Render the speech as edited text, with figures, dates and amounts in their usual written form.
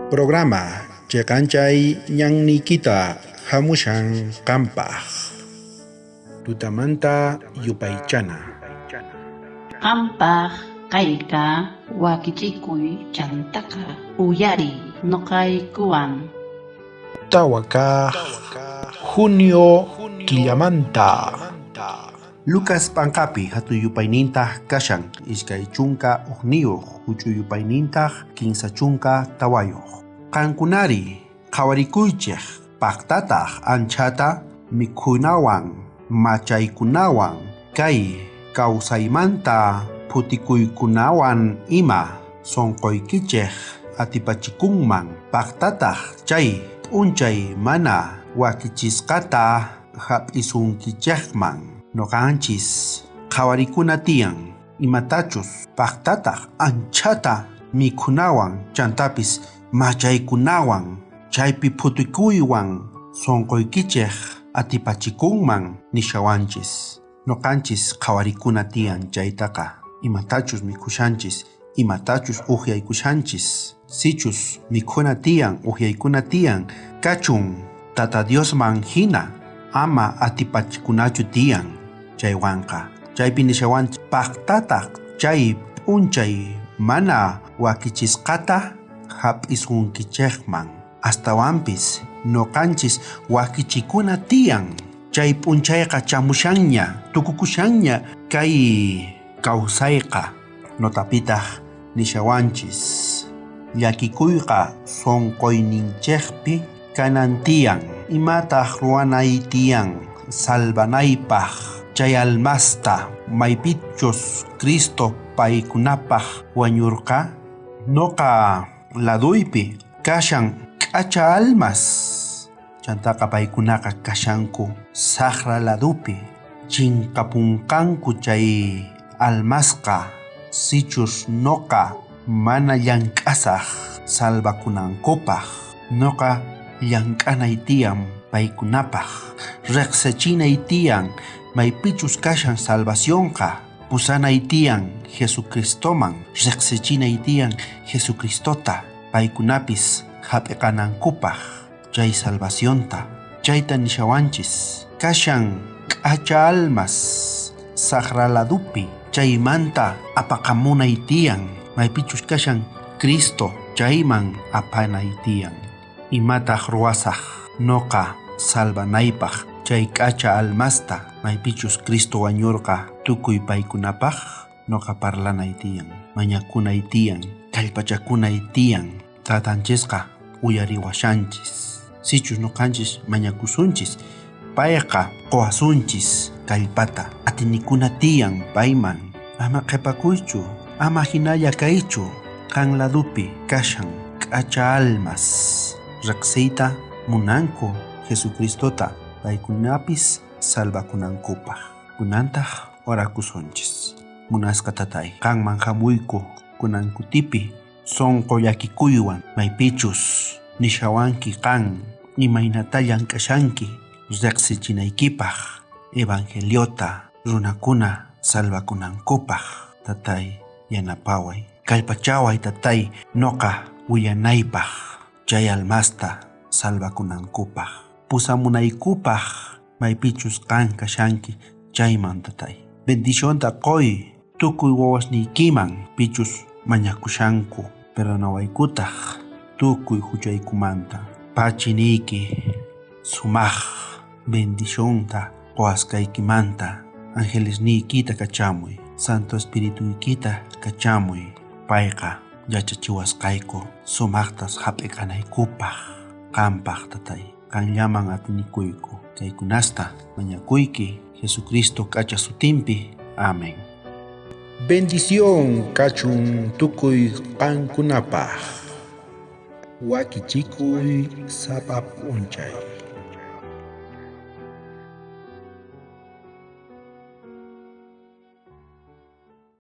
Programa Chekanchay Ñan Nikita Hamushan Kampaj Tutamanta Yupaychana Qampaq kayka wakichikuy chantaka uyari noqaykuwan. Tawaka Junio Killamanta Lucas Pancapi hatuyupaynintaj kashan iskay chunka uqniyuq huchuyupaynintaj kinsa chunka tawayuq. Qankunari qhawarikuychik paqtataj anchata mikhunawan machaykunawan kay kawsaymanta phutikuykunawan ima sonqoykichik atipachikunman paqtataj chay p'unchay mana wakichisqata hap'isunkichikman. Noqanchis qhawarikuna tiyan imatachus paqtataj anchata mikhunawan chantapis machaykunawan chaypi phutikuywan sonqoykichik atipachikunman nishawanchis. Noqanchis qhawarikuna tiyan chaytaqa imatachus mikhushanchis imatachus uhyaykushanchis sichus mikhuna tiyan uhyaykuna tiyan kachun Tata Diosman hina ama atipachikunachu tiyan chaywanqa chaypi nishawanchis paqtataj chay p'unchay mana wakichisqata hap'isunkichikman astawanpis noqanchis wakichikuna tiyan chay p'unchayqa chamushanña tukukushanña kay kawsayqa notapitaj nishawanchis llakikuyqa sonqoyninchikpi kanan tiyan imataq ruwanay tiyan salvanaypaq chay almasta maypichus Cristo paykunapaq wañurqa noqa laduypi kashan k'acha almas chantaqa paykunaqa kashanku saqra ladupi chinkapunqanku chay almasqa sichus noqa mana llank'asaq salvakunankupaq noqa llank'anay tiyan paykunapaq riqsichinay tiyan maypichus kashan salvacionqa pusanay tiyan Jesucristoman riqsichinay tiyan Jesucristota paykunapis hap'iqanankupaq chay salvacionta chayta nishawanchis kashan k'acha almas saqra ladupi chaymanta apaqamunay tiyan maypichus kashan Cristo chayman apanay tiyan imataq ruwasaq noqa salvanaypaq chay k'acha almasta maypichus Cristo wañurqa tukuy paykunapaq noqa parlanay tiyan mañakunay tiyan kallpachakunay tiyan tratanchisqa uyariwashanchis sichus noqanchis mañakusunchis payqa quwasunchis kallpata atinikuna tiyan payman ama qhipakuychu ama hinalla kaychu qan ladupi kashan k'acha almas riqsiyta munanku Jesucristota paykunapis salvakunankupaq kunantaj orakusunchis munasqa tatay qanman hamuyku kunan kutipi sonqo llakikuywan maypichus nishawanki qan imaynata llank'ashanki riqsichinaykipaq evangeliota runakuna salvakunankupaq tatay yanapaway kallpachaway tatay noqa wiyanaypaq chay almasta salvakunankupaq pusamunaykupaq maypichus qan kashanki chayman tatay bendicionta qoy tukuy wawasniykiman pichus mañakushanku perdonawaykutaq tukuy huchaykumanta pachiniyki sumaq bendicionta qowasqaykimanta angelesniykita kachamuy Santo Espirituykita kachamuy payqa yachachiwasqayku sumaqtas hap'iqanaykupaq qampaq tatay qanllaman atinikuyku kaykunasta mañakuyki Jesucristo k'acha sutinpi amén. Bendición kachun tukuy qankunapaq wakichikuy sapa p'unchay